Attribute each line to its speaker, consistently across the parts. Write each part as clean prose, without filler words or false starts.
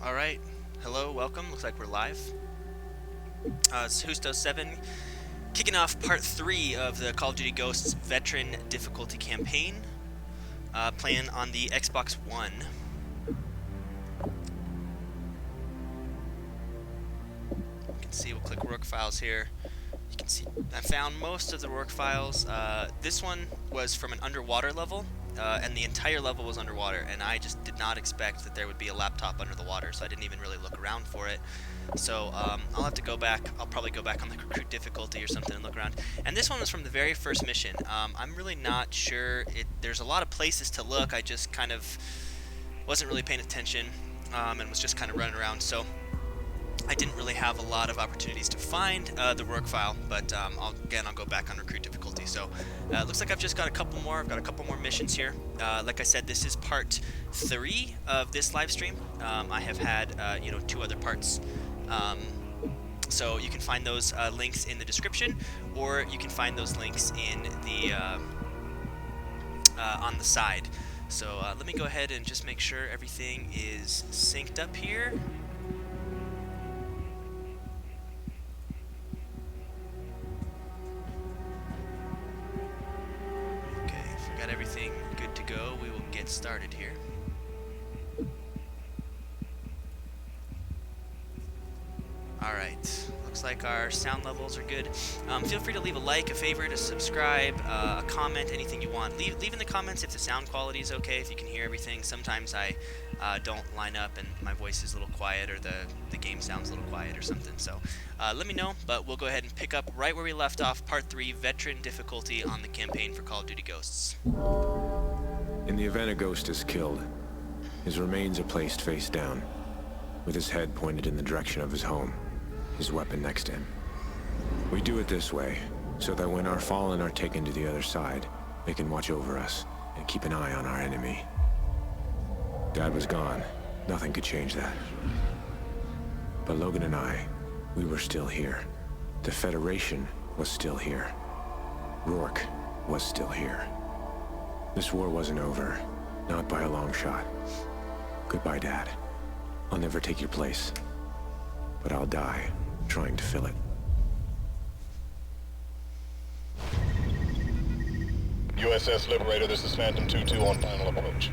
Speaker 1: Alright, hello, welcome. Looks like we're live. It's Husto7 kicking off part 3 of the Call of Duty Ghosts Veteran Difficulty Campaign, playing on the Xbox One. You can see, we'll click Rorke files here. You can see I found most of the Rorke files. This one was from an underwater level. And the entire level was underwater, and I just did not expect that there would be a laptop under the water, so I didn't even really look around for it. So I'll have to go back. I'll probably go back on the recruit difficulty or something and look around. And this one was from the very first mission. I'm really not sure. There's a lot of places to look. I just kind of wasn't really paying attention and was just kind of running around. So I didn't really have a lot of opportunities to find the Rorke file, but I'll go back on recruit difficulty. So it looks like I've just got a couple more. I've got a couple more missions here. Like I said, this is part 3 of this live stream. I have had 2 other parts. So you can find those links in the description, or you can find those links in the on the side. So let me go ahead and just make sure everything is synced up here. Everything good to go, we will get started here. Alright, looks like our sound levels are good. Feel free to leave a like, a favorite, a subscribe, a comment, anything you want. Leave in the comments if the sound quality is okay, if you can hear everything. Sometimes I don't line up and my voice is a little quiet, or the game sounds a little quiet or something. So let me know, but we'll go ahead and pick up right where we left off, part 3, Veteran Difficulty on the campaign for Call of Duty Ghosts.
Speaker 2: In the event a ghost is killed, his remains are placed face down, with his head pointed in the direction of his home, his weapon next to him. We do it this way, so that when our fallen are taken to the other side, they can watch over us and keep an eye on our enemy. Dad was gone. Nothing could change that. But Logan and I, we were still here. The Federation was still here. Rorke was still here. This war wasn't over. Not by a long shot. Goodbye, Dad. I'll never take your place. But I'll die trying to fill it.
Speaker 3: USS Liberator, this is Phantom 2-2 on final approach.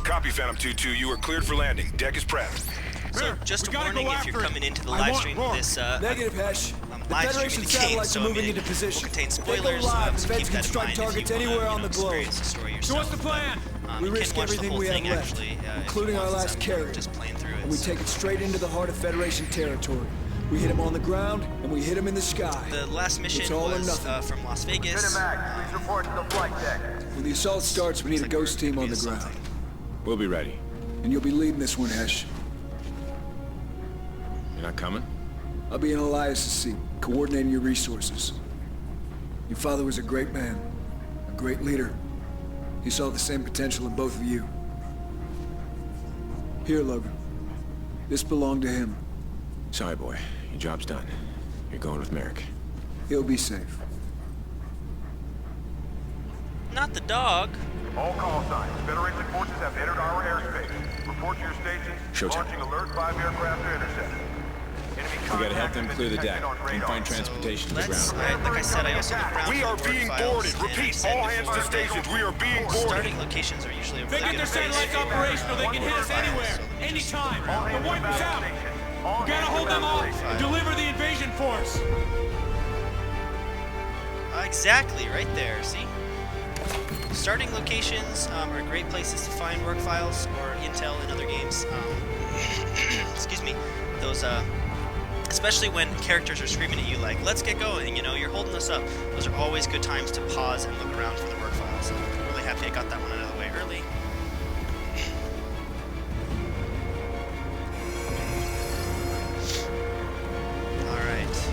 Speaker 4: Copy, Phantom 2-2. You are cleared for landing. Deck is prepped.
Speaker 1: So, just a warning if you're coming into the live stream, this
Speaker 5: negative, Hesh. The
Speaker 1: live
Speaker 5: Federation
Speaker 1: streaming the game,
Speaker 5: satellites
Speaker 1: so
Speaker 5: are moving
Speaker 1: it
Speaker 5: into position.
Speaker 1: will contain
Speaker 5: They
Speaker 1: spoilers,
Speaker 5: go live,
Speaker 1: so
Speaker 5: and
Speaker 1: keep
Speaker 5: Vets can
Speaker 1: that in
Speaker 5: strike
Speaker 1: mind
Speaker 5: targets
Speaker 1: if you
Speaker 5: anywhere
Speaker 1: wanna,
Speaker 5: on the globe.
Speaker 1: experience the story yourself.
Speaker 5: So what's the plan? We risk everything we have left, including our last carrier,
Speaker 1: just playing through it.
Speaker 5: and we take it straight into the heart of Federation territory. We hit them on the ground, and we hit them in the sky.
Speaker 1: The last mission
Speaker 5: It's all or
Speaker 1: was
Speaker 5: nothing.
Speaker 1: from Las Vegas.
Speaker 6: Please report to the flight deck.
Speaker 5: When the assault starts, we need a ghost team on the ground.
Speaker 2: We'll be ready.
Speaker 5: And you'll be leading this one, Hesh.
Speaker 2: You're not coming?
Speaker 5: I'll be in Elias' seat, coordinating your resources. Your father was a great man, a great leader. He saw the same potential in both of you. Here, Logan. This belonged to him.
Speaker 2: Sorry, boy. Your job's done. You're going with Merrick.
Speaker 5: He'll be safe.
Speaker 1: Not the dog.
Speaker 6: All call signs. Federation forces have entered our airspace. Report to your stations.
Speaker 2: Showtime.
Speaker 6: Launching alert 5 aircraft to intercept. Enemy
Speaker 2: We gotta help them
Speaker 6: contact
Speaker 2: clear the
Speaker 6: detected
Speaker 2: deck
Speaker 6: on
Speaker 2: and
Speaker 6: radar.
Speaker 2: find transportation to the
Speaker 1: Let's,
Speaker 2: ground.
Speaker 1: like I said, I also looked around
Speaker 4: We
Speaker 1: for
Speaker 4: are
Speaker 1: the Rorke
Speaker 4: being
Speaker 1: files,
Speaker 4: boarded.
Speaker 1: and I
Speaker 4: Repeat,
Speaker 1: said
Speaker 4: all hands to
Speaker 1: before,
Speaker 4: stations. We are being boarded.
Speaker 1: starting locations are usually a
Speaker 7: They
Speaker 1: really
Speaker 7: get
Speaker 1: good
Speaker 7: their
Speaker 1: place.
Speaker 7: satellites operational, they can hit us anywhere, anytime. But wipe us out. We gotta hold them off and deliver the invasion force.
Speaker 1: Exactly, right there, see? Starting locations are great places to find Rorke files or intel in other games. Excuse me. Those, especially when characters are screaming at you like, let's get going, you know, you're holding us up. Those are always good times to pause and look around for the Rorke files. I'm really happy I got that one out of the way early. Alright.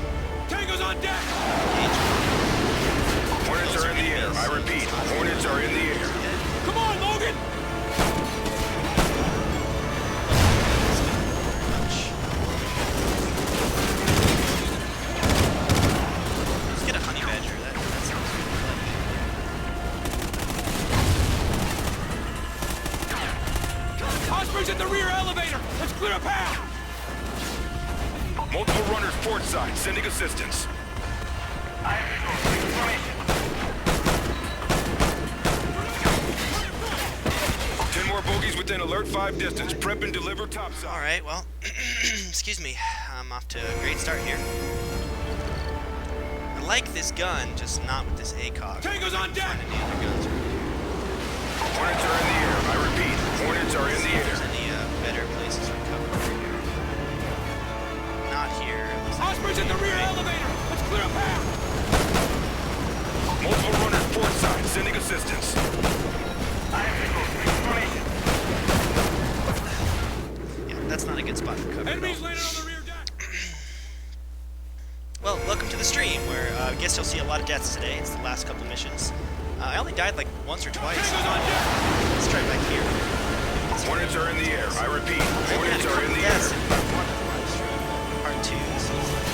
Speaker 7: Tango's on deck.
Speaker 4: Hornets are in the air. I repeat, Hornets are in the air.
Speaker 7: Come on, Logan.
Speaker 1: Let's get a honey badger. That sounds good.
Speaker 4: Multiple runners port side, sending assistance.
Speaker 6: I have visual. Information.
Speaker 4: 10 more bogies within alert 5 distance. Prep and deliver topside.
Speaker 1: All right, well, excuse me. I'm off to a great start here. I like this gun, just not with this ACOG.
Speaker 7: Tango's on deck!
Speaker 1: Find any other guns around here.
Speaker 4: Hornets are in the air. I repeat, Hornets are in
Speaker 1: See
Speaker 4: the
Speaker 1: if there's
Speaker 4: air.
Speaker 1: any better places for cover over here. Not here. Looks like
Speaker 7: Osprey's in the rear
Speaker 1: right?
Speaker 7: elevator. Let's clear a path.
Speaker 4: Multiple runners port side, sending assistance.
Speaker 6: I have visual. Information.
Speaker 1: Yeah, that's not a good spot for cover. at
Speaker 7: Enemies
Speaker 1: all.
Speaker 7: landed on the rear deck.
Speaker 1: Well, welcome to the stream, where I guess you'll see a lot of deaths today. It's the last couple missions. I only died like once or twice.
Speaker 7: Tango's on deck.
Speaker 1: Let's try back here.
Speaker 4: Hornets are in the air. I repeat, Hornets are in the
Speaker 1: Yes,
Speaker 4: air.
Speaker 1: in part 1 of the live stream. Part 2 seems like...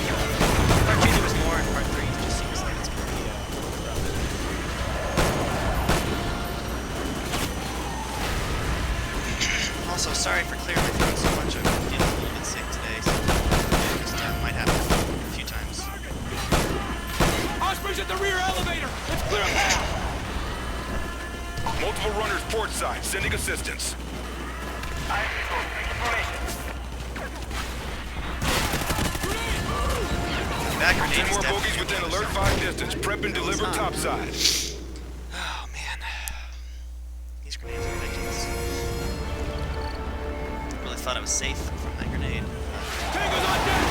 Speaker 1: Part 2 there was more, and part 3 it just seems like it's pretty rough. Also, sorry for clearing my throat so much. I've been feeling a little bit sick today, so just might happen a few times.
Speaker 7: Osprey's at the rear elevator. Let's clear a path.
Speaker 4: Multiple runners port side, sending assistance.
Speaker 6: I have visual. Information.
Speaker 1: That
Speaker 4: 10
Speaker 1: grenade is
Speaker 4: more
Speaker 1: definitely
Speaker 4: bogies within
Speaker 1: gonna
Speaker 4: alert 5 distance. Prep and deliver
Speaker 1: not.
Speaker 4: topside.
Speaker 1: Oh, man. These grenades are ridiculous. I really thought I was safe from that grenade.
Speaker 7: Tango's on deck.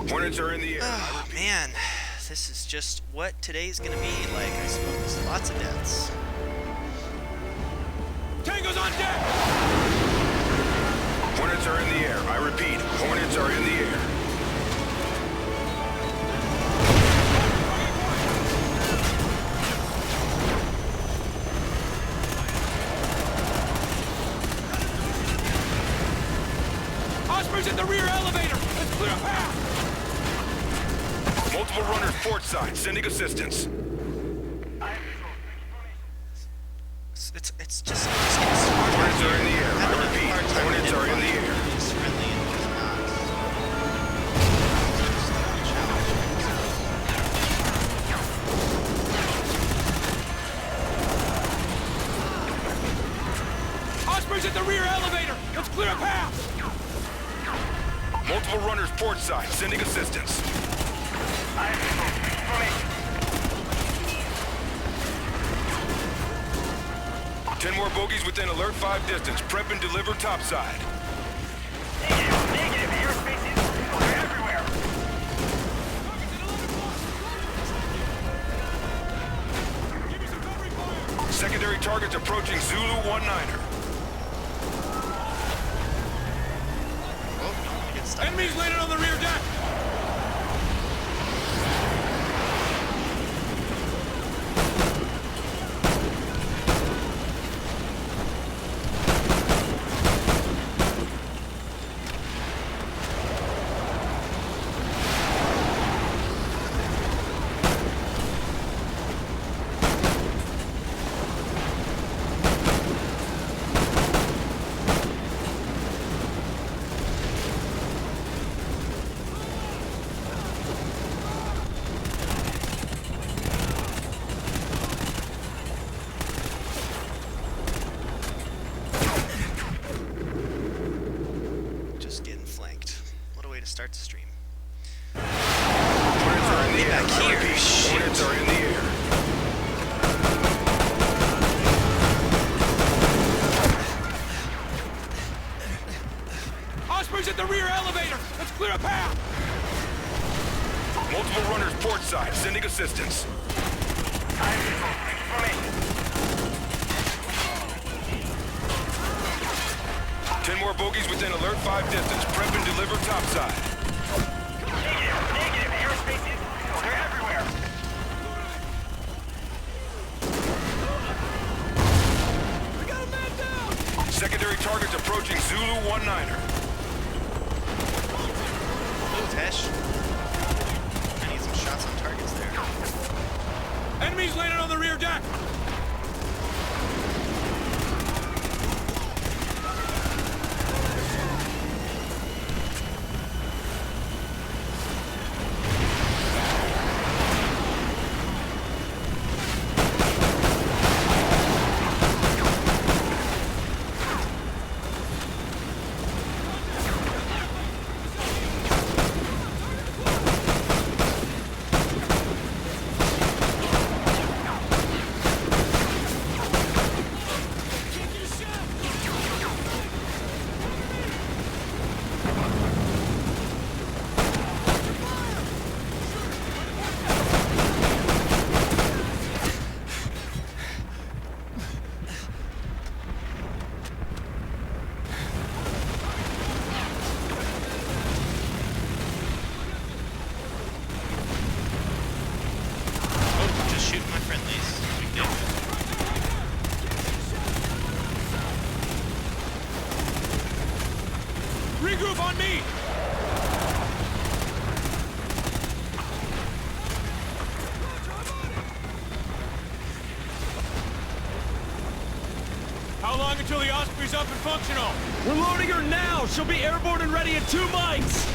Speaker 4: Hornets are in the air.
Speaker 1: Oh, man. This is just what today's gonna be like, I suppose. Lots of deaths.
Speaker 7: Tango's on deck.
Speaker 4: Hornets are in the air. I repeat, Hornets are in the air.
Speaker 7: Osprey's at the rear elevator. Let's clear a path.
Speaker 4: Multiple runners port side, sending assistance.
Speaker 1: It's just getting so hard out
Speaker 4: Hornets are in the
Speaker 1: here.
Speaker 4: air.
Speaker 1: I'm
Speaker 4: I
Speaker 1: having a
Speaker 4: repeat,
Speaker 1: hard time
Speaker 4: Hornets are in the
Speaker 1: identifying
Speaker 4: air.
Speaker 1: who's friendly and who's not.
Speaker 7: Osprey's at the rear elevator. Let's clear a path.
Speaker 4: Multiple runners port side, sending assistance.
Speaker 6: I have visual. Information.
Speaker 4: 10 more bogies within alert 5 distance. Prep and deliver topside.
Speaker 6: Negative. Negative. Airspace is... They're everywhere.
Speaker 7: Give me some covering fire.
Speaker 4: Secondary targets approaching Zulu 19er.
Speaker 1: Oh, don't want to get stuck.
Speaker 7: Enemies landed on the rear deck.
Speaker 1: Just getting flanked. What a way to start the stream.
Speaker 4: Hornets are in the air.
Speaker 1: back
Speaker 4: I
Speaker 1: here.
Speaker 4: repeat,
Speaker 1: Shoot.
Speaker 4: Hornets are in the air.
Speaker 7: Osprey's at the rear elevator. Let's clear a path.
Speaker 4: Multiple runners port side, sending assistance.
Speaker 6: I have visual. Information.
Speaker 4: 10 more bogies within alert 5 distance. Prep and deliver topside.
Speaker 6: Negative. Negative. Airspace is... They're everywhere.
Speaker 7: We got a man down.
Speaker 4: Secondary targets approaching Zulu 19er.
Speaker 1: Move, Hesh. I need some shots on targets there.
Speaker 7: Enemies landed on the rear deck. Regroup on me! How long until the Osprey's up and functional?
Speaker 8: We're loading her now! She'll be airborne and ready in 2 mics!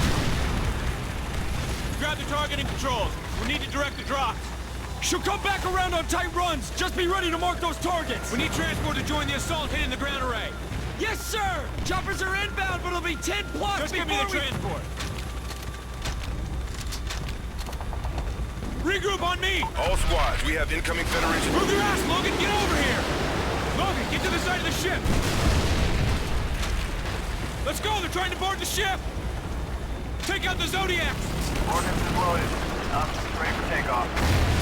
Speaker 7: Grab the targeting controls. We need to direct the drops.
Speaker 8: She'll come back around on tight runs! Just be ready to mark those targets!
Speaker 7: We need transport to join the assault hitting the ground array.
Speaker 8: Yes, sir! Choppers are inbound, but it'll be 10 plus
Speaker 7: Just give me the transport. Regroup on me!
Speaker 4: All squads, we have incoming Federation...
Speaker 7: Move your ass, Logan! Get over here! Logan, get to the side of the ship! Let's go! They're trying to board the ship! Take out the Zodiacs!
Speaker 6: Ordnance is loaded. Options ready for takeoff.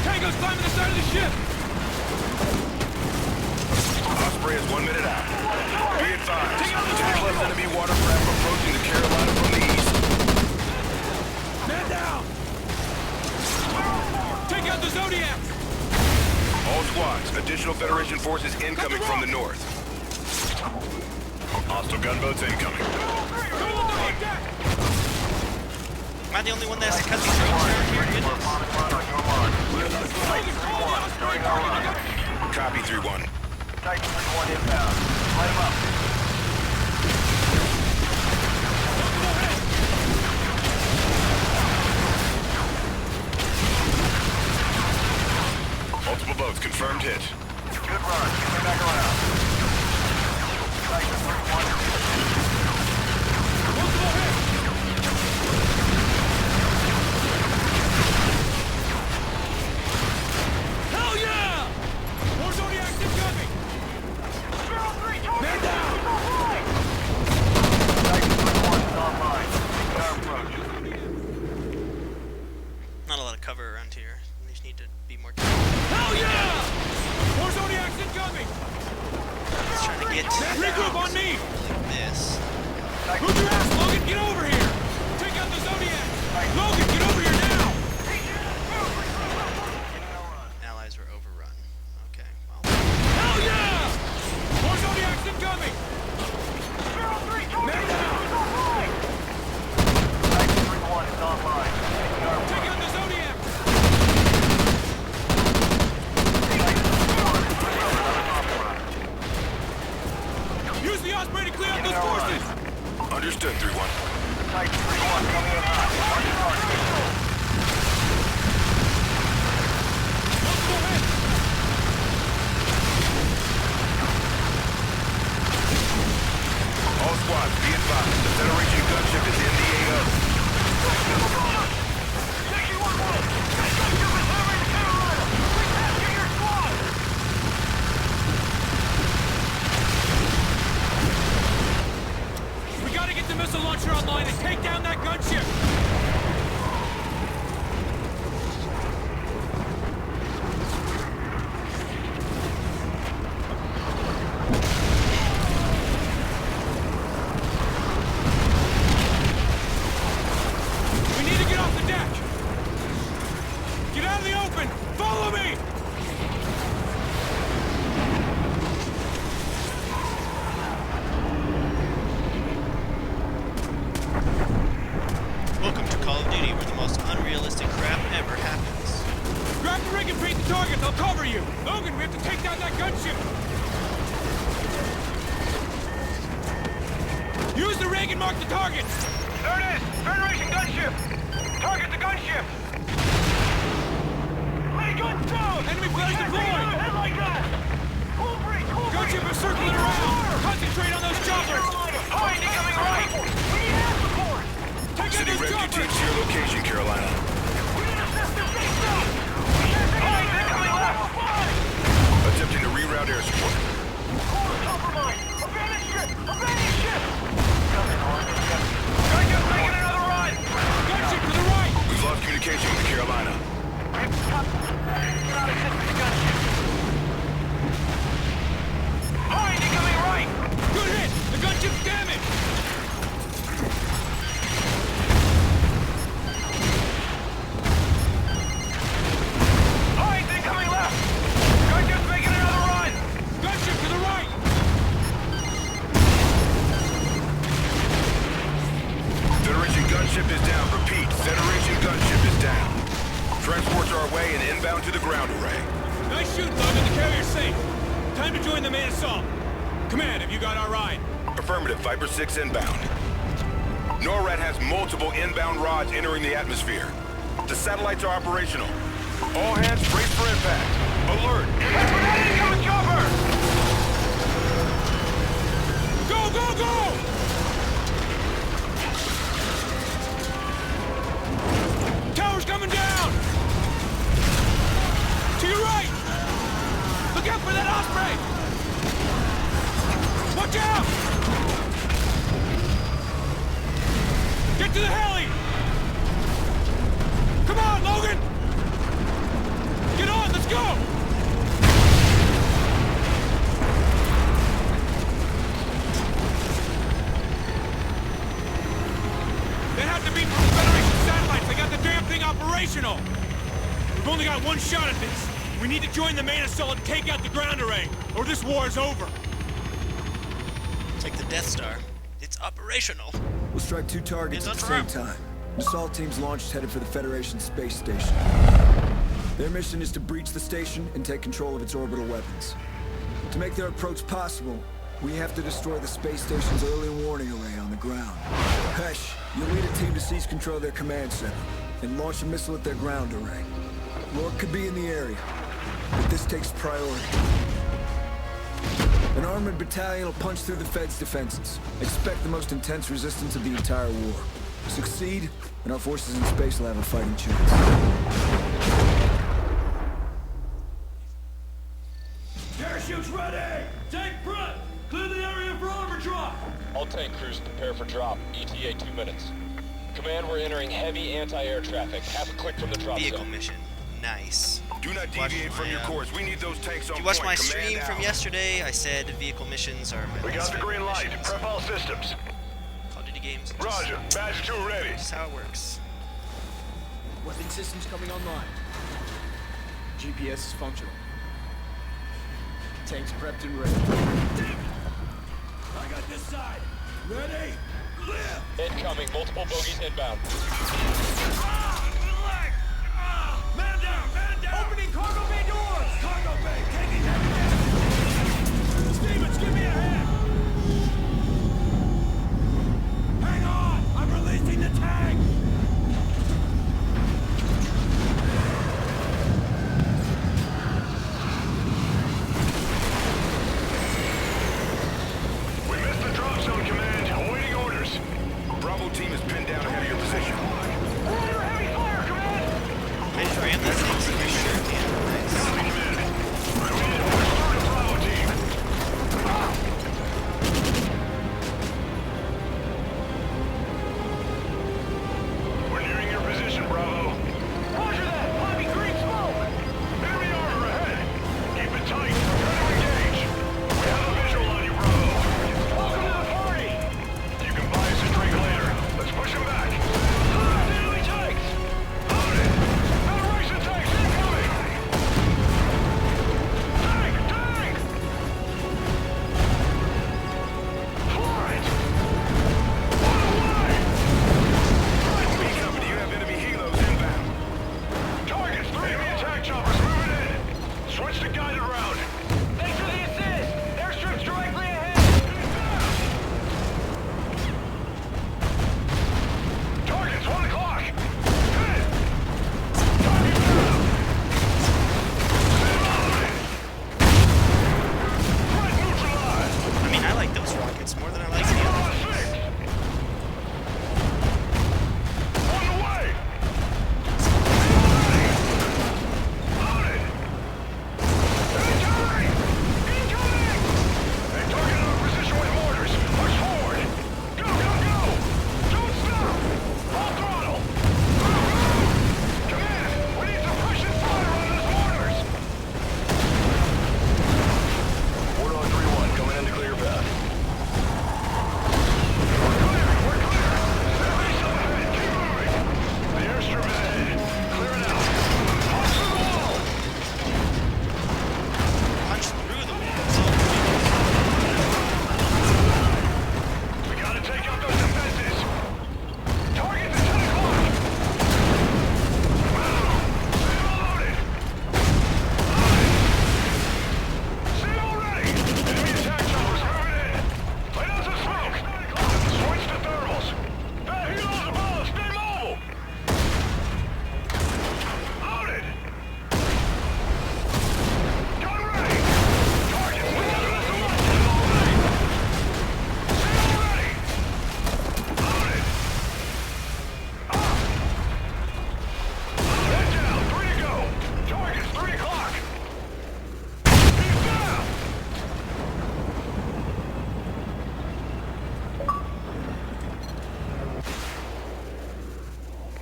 Speaker 7: Tango's climbing the side of the ship!
Speaker 4: Osprey is 1 minute out. Be advised, 10 plus enemy watercraft approaching the Carolina from the east.
Speaker 7: Man down! Take out the Zodiacs!
Speaker 4: All squads, additional Federation forces incoming from the north. Hostile gunboats incoming.
Speaker 1: Am I the only one that has to cut these roads around here? Goodness.
Speaker 4: Copy 3-1.
Speaker 6: Titan 3-1 inbound. Light him up.
Speaker 4: Multiple boats confirmed hit.
Speaker 6: Good run. Get me back around. Titan 3-1.
Speaker 7: Hell yeah! More Zodiacs incoming! Man down!
Speaker 6: Titan 3-1 is online. Making our approach.
Speaker 1: Not a lot of cover around here. We just need to be more.
Speaker 7: Hell yeah! More Zodiacs incoming!
Speaker 1: Just trying to get
Speaker 7: Regroup on me!
Speaker 1: like this.
Speaker 7: Move your ass, Logan! Get over here! Take out the Zodiac! Logan, get over here now!
Speaker 1: Allies were overrun. Okay, well.
Speaker 7: Hell yeah! More Zodiacs incoming! Man down!
Speaker 6: Titan 3-1 is online. Making our
Speaker 7: Take
Speaker 6: approach.
Speaker 7: out the Zodiac! Use the Osprey to clear out those forces!
Speaker 4: Understood, 3-1.
Speaker 6: Titan 3-1 coming in hot. Mark the target.
Speaker 7: Multiple hits!
Speaker 4: All squads, be advised, the Federation gunship is in the AO.
Speaker 7: We gotta get the missile launcher online and take down that gunship! We need to get off the deck! Get out of the open! Follow me!
Speaker 1: Welcome to Call of Duty, where the most unrealistic crap ever happens.
Speaker 7: Grab the rig and paint the targets, I'll cover you! Logan, we have to take down that gunship! Use the rig and mark the target! There it is! Federation gunship! Target the gunship! Ray, guns down! Enemy flares deployed! Head like that! Gunship is circling around! Concentrate on those choppers! Hide incoming right! We need air support! Take out
Speaker 4: City
Speaker 7: those
Speaker 4: rescue
Speaker 7: choppers!
Speaker 4: teams to your location, Carolina.
Speaker 6: We need assistance. Hide incoming left.
Speaker 4: Attempting to reroute air support.
Speaker 6: Compromise. Abandoned ship. Abandoned ship. Coming on.
Speaker 7: Gunship making another run! Gunship to the right!
Speaker 4: We've lost communication with the Carolina.
Speaker 6: Get out of distance gunship.
Speaker 7: Hide incoming right! Good hit! The gunship's damaged! Hide incoming left! Gunship's making another run! Gunship to the right!
Speaker 4: gunship is down. Repeat, Federation gunship is down. Transports are away and inbound to the ground array.
Speaker 8: Nice shooting, Logan. The carrier's safe. Time to join the main assault. Command, have you got our ride?
Speaker 4: Affirmative, Viper 6 inbound. NORAD has multiple inbound rods entering the atmosphere. The satellites are operational. All hands brace for impact. Alert!
Speaker 6: Incoming chopper!
Speaker 8: Go, go, go! Tower's coming down! To your right! Look out for that Osprey! Watch out! Get to the heli! Come on, Logan! Get on, let's go! They have to be from Federation satellites. They got the damn thing operational. We've only got one shot at this. We need to join the main assault and take out the ground array, or this war is over.
Speaker 1: It's like the Death Star. It's operational.
Speaker 5: We'll strike two targets at the same time. The assault team's launched headed for the Federation space station. Their mission is to breach the station and take control of its orbital weapons. To make their approach possible, we have to destroy the space station's early warning array on the ground. Hesh, you'll lead a team to seize control of their command center and launch a missile at their ground array. Rorke could be in the area, but this takes priority. An armored battalion will punch through the Fed's defenses. Expect the most intense resistance of the entire war. Succeed, and our forces in space will have a fighting chance.
Speaker 8: Parachutes ready! Tank front! Clear the area for armor drop!
Speaker 9: All tank crews prepare for drop. ETA 2 minutes. Command, we're entering heavy anti-air traffic. Half a click from the drop
Speaker 1: Vehicle
Speaker 9: zone.
Speaker 1: mission. Nice.
Speaker 4: Do not deviate from your course. We need those tanks on
Speaker 1: If you watched my
Speaker 4: point. Command
Speaker 1: stream from
Speaker 4: out.
Speaker 1: yesterday, I said vehicle missions are my
Speaker 3: We got
Speaker 1: least
Speaker 3: the
Speaker 1: favorite
Speaker 3: green light.
Speaker 1: missions.
Speaker 3: Prep all systems.
Speaker 1: Call of Duty games.
Speaker 3: Roger. Badge 2 ready.
Speaker 1: That's how it works.
Speaker 10: Weapon systems coming online. GPS is functional. Tanks prepped and ready.
Speaker 8: I got this side! Ready? Clear!
Speaker 9: Incoming. Multiple bogies inbound.
Speaker 8: Man down! Man down! Opening cargo bay doors! Cargo bay! Taking heavy damage! Stevens, give me a hand! Hang on! I'm releasing the tank!
Speaker 3: We missed the drop zone, Command. Awaiting orders.
Speaker 4: Bravo team is pinned down ahead of your position.
Speaker 6: We're under heavy fire, Command!
Speaker 1: I just ran that thing for sure. Nice.
Speaker 3: Copy, Command. We need to restore the Bravo team. We're nearing your position, Bravo.
Speaker 6: Roger that! Climbing green smoke!
Speaker 3: Enemy armor ahead. Keep it tight. Prepare to engage. We have a visual on you, Bravo.
Speaker 6: Welcome to the party!
Speaker 3: You can buy us a drink later. Let's push him back.
Speaker 6: Enemy tanks!
Speaker 3: Loaded. Federation tanks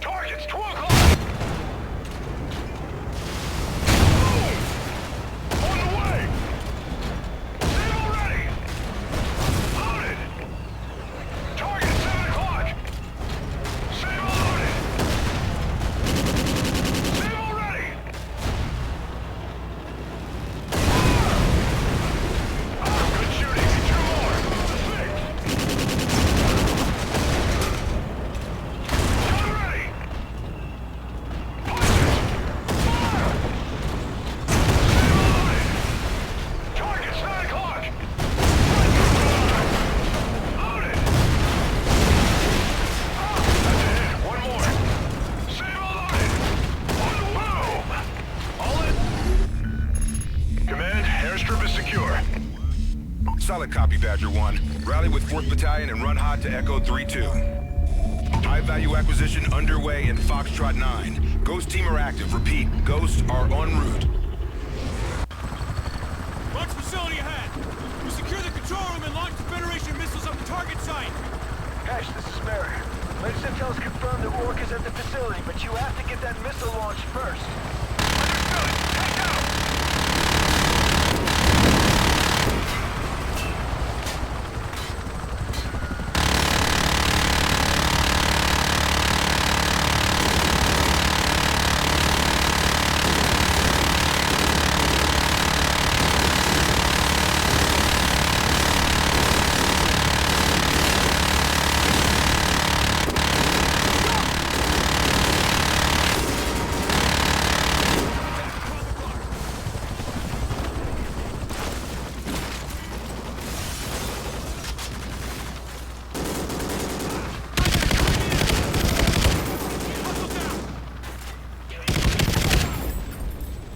Speaker 3: Targets, 2 o'clock! Boom! On the way! Signal ready! Loaded! Target, 7 o'clock! Signal loaded! Signal ready! Good shooting. 2 more. 6. Gun ready. Punches. Fire. Signal loaded. Targets 9 o'clock. Loaded. That's a hit. 1 more. Signal loaded. On the move. All in. Command, airstrip is secure.
Speaker 4: Solid copy, Badger 1. Rally with 4th Battalion and run hot to Echo 3-2. High-value acquisition underway in Foxtrot 9. Ghost team are active. Repeat, Ghosts are en route.
Speaker 8: Launch facility ahead! We secure the control room and launch the Federation missiles up the target site!
Speaker 10: Ash, this is Merrick. Latest intel's confirmed that Rorke is at the facility, but you have to get that missile launched first.
Speaker 3: Understood. Take out.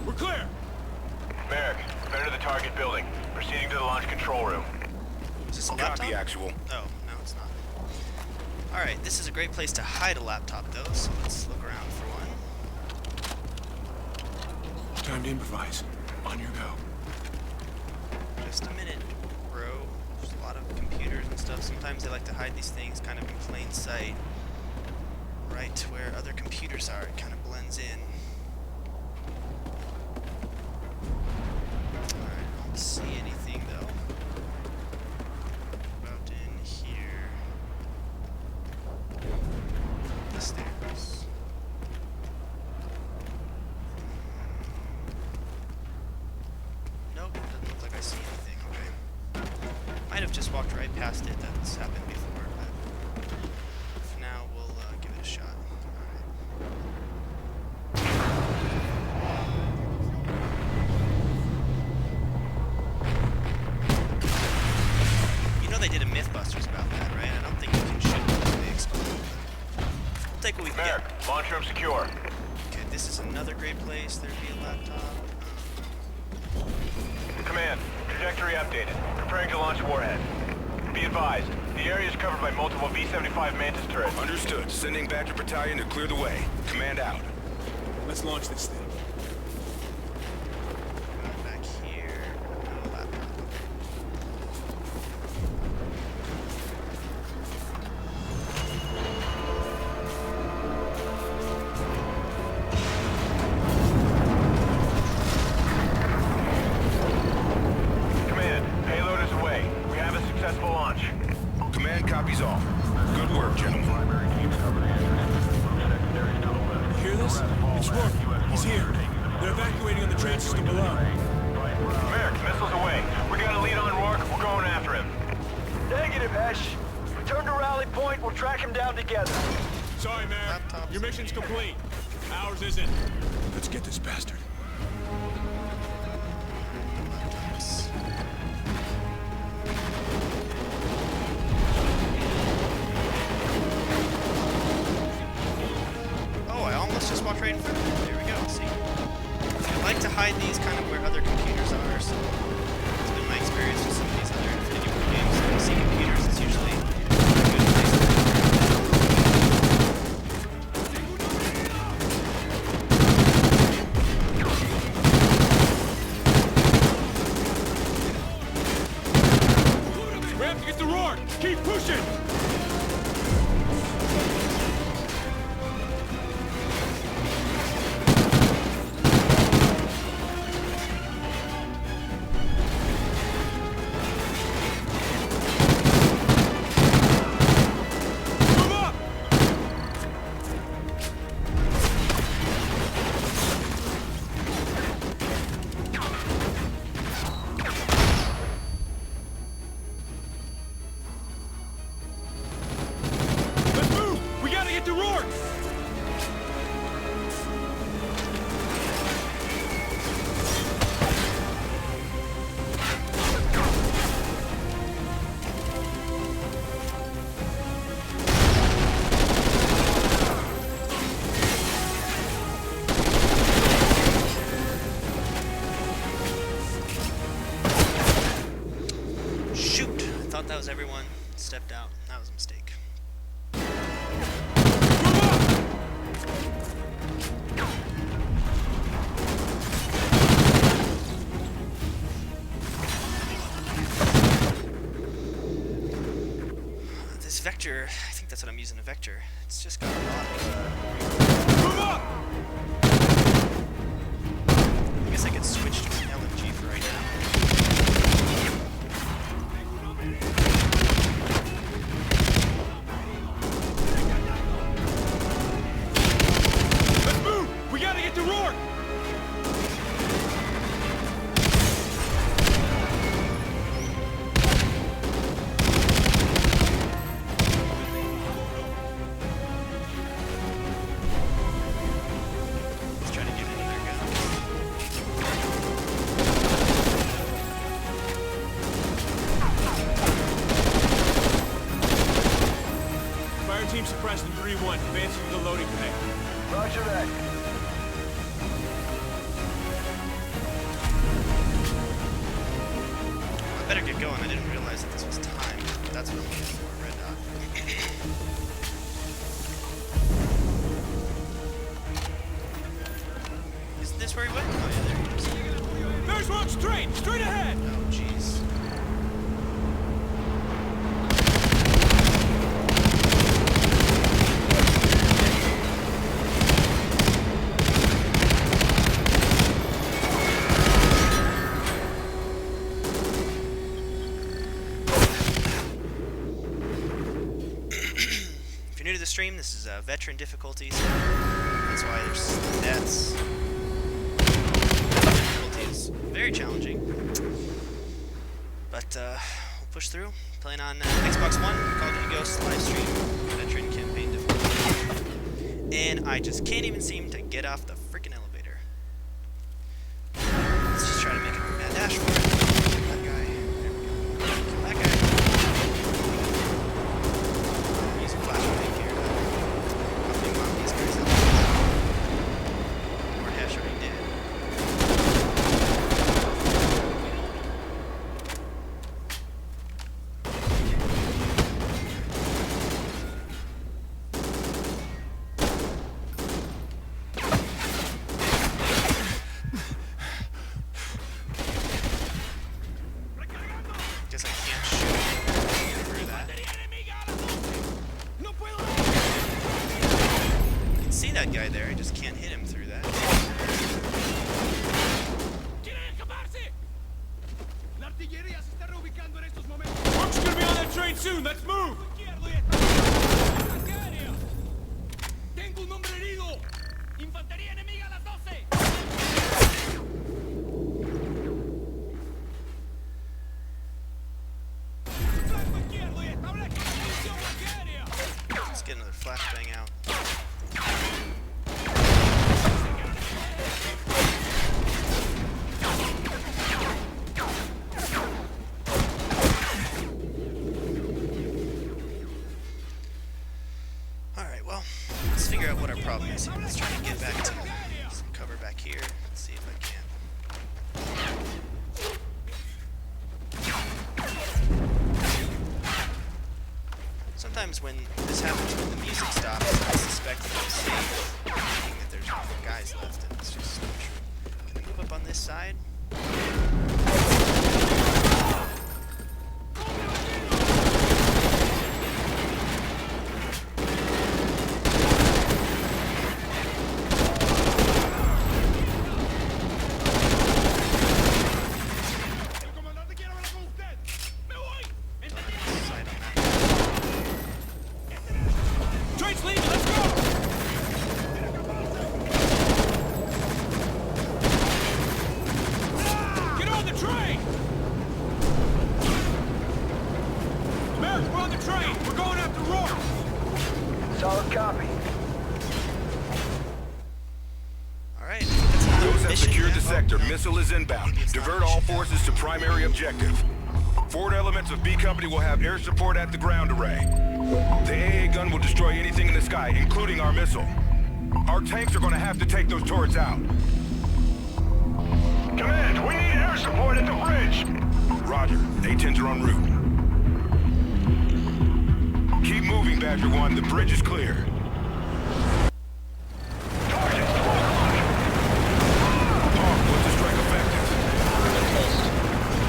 Speaker 8: We're clear!
Speaker 3: Merrick, we've entered the target building. Proceeding to the launch control room.
Speaker 1: Is this a laptop?
Speaker 4: Copy, actual.
Speaker 1: Oh, no, it's not. Alright, this is a great place to hide a laptop, though, so let's look around for one.
Speaker 2: Time to improvise. On your go.
Speaker 1: Just a minute, bro. There's a lot of computers and stuff. Sometimes they like to hide these things kind of in plain sight. Right where other computers are, it kind of blends in. Alright, I don't see anything, though. About in here. The stairs. Nope, doesn't look like I see anything. Okay. Might have just walked right past it. That's happened before, but for now we'll give it a shot. Alright. You know they did a Mythbusters about that, right? I don't think you can shoot them when they explode. We'll take what we can
Speaker 3: Merrick,
Speaker 1: get.
Speaker 3: launch room secure.
Speaker 1: Okay, this is another great place. There'd be a laptop.
Speaker 3: Command, trajectory updated. Preparing to launch warhead. Be advised, the area is covered by multiple V-75 Mantis turrets.
Speaker 4: Understood. Sending Badger Battalion to clear the way. Command out.
Speaker 8: Let's launch this thing.
Speaker 1: Back here. No laptop.
Speaker 3: Command, payload is away. We have a successful launch.
Speaker 4: Command copies all. Good work, gentlemen.
Speaker 8: You hear this? It's Rorke. He's here. They're evacuating on the train system below.
Speaker 3: Merrick, missiles away. We got a lead on Rorke. We're going after him.
Speaker 10: Negative, Ash. Return to rally point. We'll track him down together.
Speaker 8: Sorry, Merrick.
Speaker 1: Laptops.
Speaker 8: Your mission's complete. Ours isn't.
Speaker 2: Let's get this bastard.
Speaker 1: Oh, I almost just walked right in front of it. There we go. See? I like to hide these kind of where other computers are, so it's been my experience with some of these other Infinity War games. When you see computers, it's usually a good place to
Speaker 8: We have to get to Rorke! Keep pushing! get to Rorke!
Speaker 1: Shoot! I thought that was everyone. Stepped out. That was a mistake. This vector, I think that's what I'm using, a vector. It's just got a lot of...
Speaker 8: Move up!
Speaker 1: I guess I could switch to an LMG for right now.
Speaker 8: Let's move! We gotta get to Rorke!
Speaker 1: Let's try to get in there, guys.
Speaker 8: Fire team suppressed in 3-1, advancing to the loading bay.
Speaker 10: Roger that.
Speaker 1: I better get going. I didn't realize that this was timed. That's what I'm looking for, red dot. Isn't this where he went? Oh, yeah, there he is.
Speaker 8: There's Rorke straight ahead!
Speaker 1: Oh, jeez. If you're new to the stream, this is veteran difficulty, so that's why there's deaths. Difficulty is very challenging, but we'll push through. Playing on Xbox One, Call of Duty Ghosts Livestream, veteran campaign difficulty. And I just can't even seem to get off the freaking elevator. Let's just try to make a mad dash for it. That guy. There we go. Kill that guy. Use a flashbang here. Nothing on these guys out. Or Hash already did. Guess I can't shoot through that. You can see that guy there, I just can't hit him through that.
Speaker 8: Rorke's gonna be on that train soon, let's move!
Speaker 7: Tengo un hombre herido. Infantería enemiga a las 12. Flanco izquierdo y establezca posición aérea.
Speaker 1: Let's get another flashbang out. Alright, well, let's figure out what our problem is here. Let's try to get back to some cover back here. Let's see if I can. Sometimes when this happens, when the music stops, I suspect that I'll save, thinking that there's no more guys left, and it's just not true. Can I move up on this side?
Speaker 8: Train's leaving, let's go!
Speaker 4: sector. Missile is inbound. Divert all forces to primary objective. Forward elements of B Company will have air support at the ground array. The AA gun will destroy anything in the sky, including our missile. Our tanks are going to have to take those turrets out.
Speaker 3: Command, we need air support at the bridge.
Speaker 4: Roger. A-10s are en route. Keep moving, Badger 1. The bridge is clear.
Speaker 3: Target, 12 o'clock.
Speaker 4: Hawk, was the strike effective?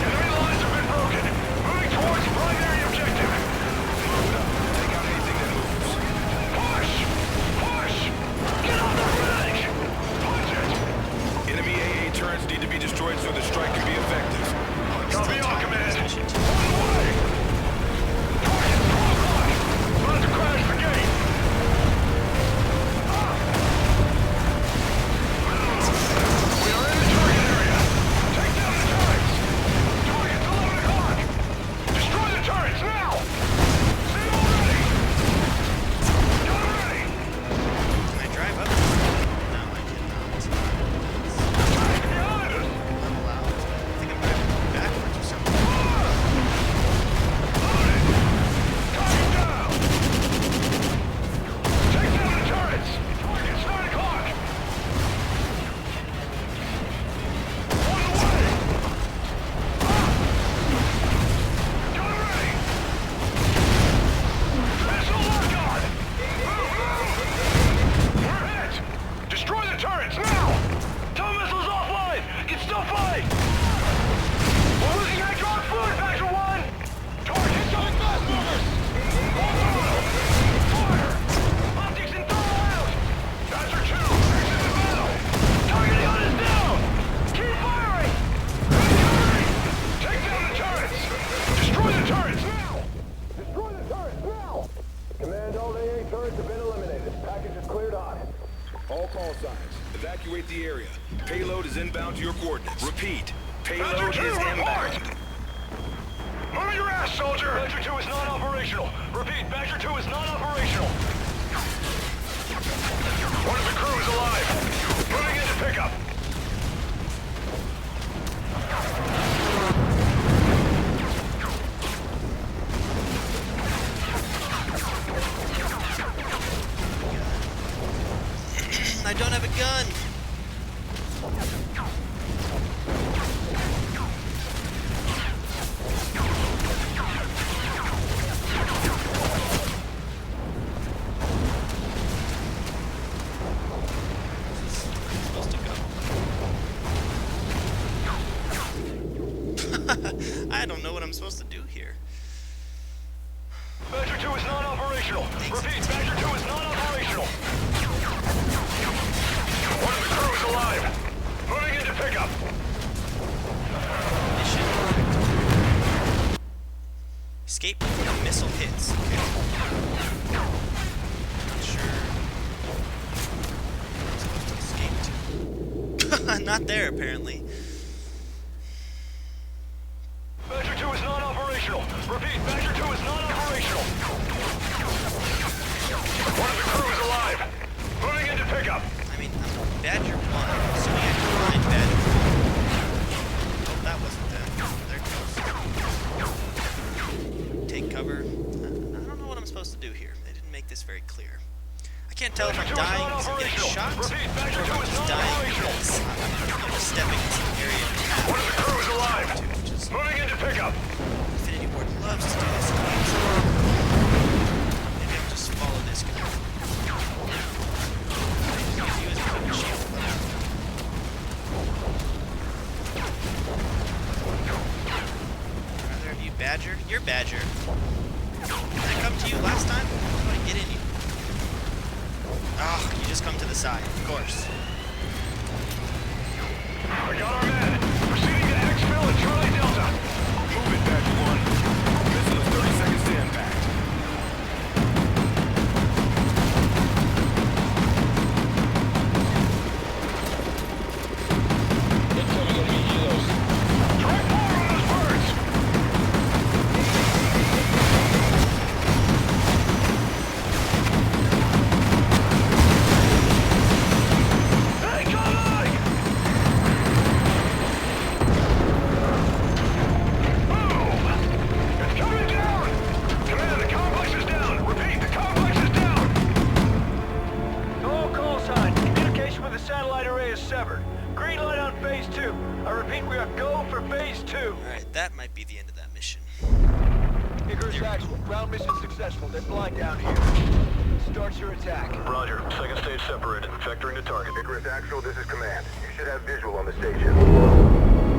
Speaker 3: Enemy lines have been broken. Moving towards primary objective.
Speaker 4: Move it up. Take out anything that moves.
Speaker 3: Push! Push! Get on the bridge! Push it!
Speaker 4: Enemy AA turrets need to be destroyed so the strike can be effective.
Speaker 3: Copy on, command. On the way! Target, 12 o'clock. About to crash the gate. We are in the target area. Take down the turrets. Target's 11 o'clock. Destroy the turrets now. Save already. Gun ready.
Speaker 1: Can I drive up? No, I cannot.
Speaker 3: Tank behind us.
Speaker 1: Level out. I think I'm driving backwards or something.
Speaker 3: Loaded. Target down. Take down the turrets. Target's 9 o'clock. On the way. Gun ready. Missile lock on. We're hit. Destroy the turrets now. Tow missiles offline. Can still fight. We're losing hydraulic fluid, Badger 1. Target on fast movers. Fire. Optics and thermal out. Badger 2. Exit the battle. Target on is down. Keep firing. Hurry. Take down the turrets. Destroy the turrets now. Destroy the turrets now.
Speaker 6: Command, all AA turrets have been eliminated. Package is cleared on.
Speaker 4: All call signs. Evacuate the area. Payload is inbound to your coordinates. Repeat. Payload
Speaker 3: Badger 2,
Speaker 4: is
Speaker 3: report.
Speaker 4: inbound.
Speaker 3: Move your ass, soldier! Badger 2 is non-operational. Repeat, Badger 2 is non-operational. One of the crew is alive. Moving into pickup.
Speaker 1: I don't have a gun. Supposed to go. I don't know what I'm supposed to do here.
Speaker 3: Badger 2 is non-operational. Repeat, Badger 2 is non-operational. One of the crew is alive. Moving into pickup.
Speaker 1: Mission. Escape before the missile hits. Okay. Not sure. I'm supposed to escape to. Not there, apparently.
Speaker 3: Badger 2 is non-operational. Repeat, Badger 2 is non-operational. One of the crew is alive. Moving into pickup.
Speaker 1: I mean, I'm Badger 1, so we have to find Badger 1. Oh, that wasn't them. Oh, there it goes. Take cover. I don't know what I'm supposed to do here. They didn't make this very clear. I can't tell if I'm dying because I'm getting shot, or if I'm just dying because I'm just stepping into an area of attack.
Speaker 3: One of the crew is alive. Moving into pickup.
Speaker 1: Infinity Ward loves to do this. Maybe I'll just follow this guy. Use you as a fucking shield. Rather have you Badger? You're Badger. Did I come to you last time? How do I get in you? Oh, you just come to the side, of course.
Speaker 3: We got our man. Proceeding to exfil at Charlie Delta.
Speaker 4: Move it, Badger 1. Missile is 30 seconds to impact.
Speaker 9: Incoming enemy helos.
Speaker 3: Direct fire on those birds. Hey, coming!
Speaker 10: satellite array is severed. Green light on phase 2. I repeat, we are go for phase 2.
Speaker 1: Alright, that might be the end of that mission.
Speaker 10: Icarus Actual, ground mission successful. They're blind down here. Start your attack.
Speaker 6: Roger. Second stage separated. Vectoring to target. Icarus Actual, this is command. You should have visual on the station.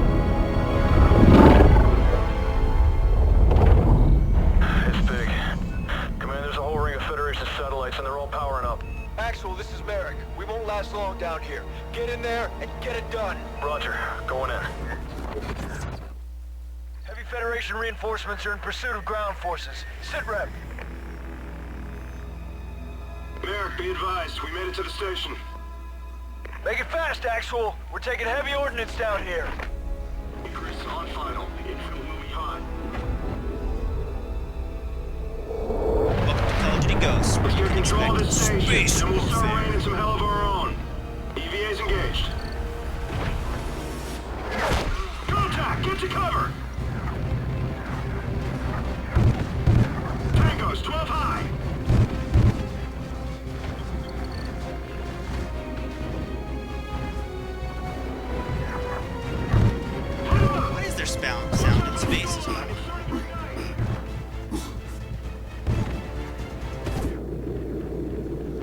Speaker 6: It's big. Command, there's a whole ring of Federation satellites and they're all powering up.
Speaker 10: Actual, this is Merrick. We won't last long down here. Get in there and get it done.
Speaker 6: Roger. Going in.
Speaker 10: Heavy Federation reinforcements are in pursuit of ground forces. Sit rep.
Speaker 6: Merrick, be advised. We made it to the station.
Speaker 10: Make it fast, Actual. We're taking heavy ordnance down here.
Speaker 6: Icarus on final. Infield moving hot.
Speaker 1: Welcome to Call of Duty Ghosts.
Speaker 6: Let's get control of this
Speaker 1: Space
Speaker 6: station, and we'll start
Speaker 1: warfare.
Speaker 6: raining some hell of our own. EVA's engaged. Contact! Get to cover! Tangos, 12 high!
Speaker 1: Why is there sound in space as well?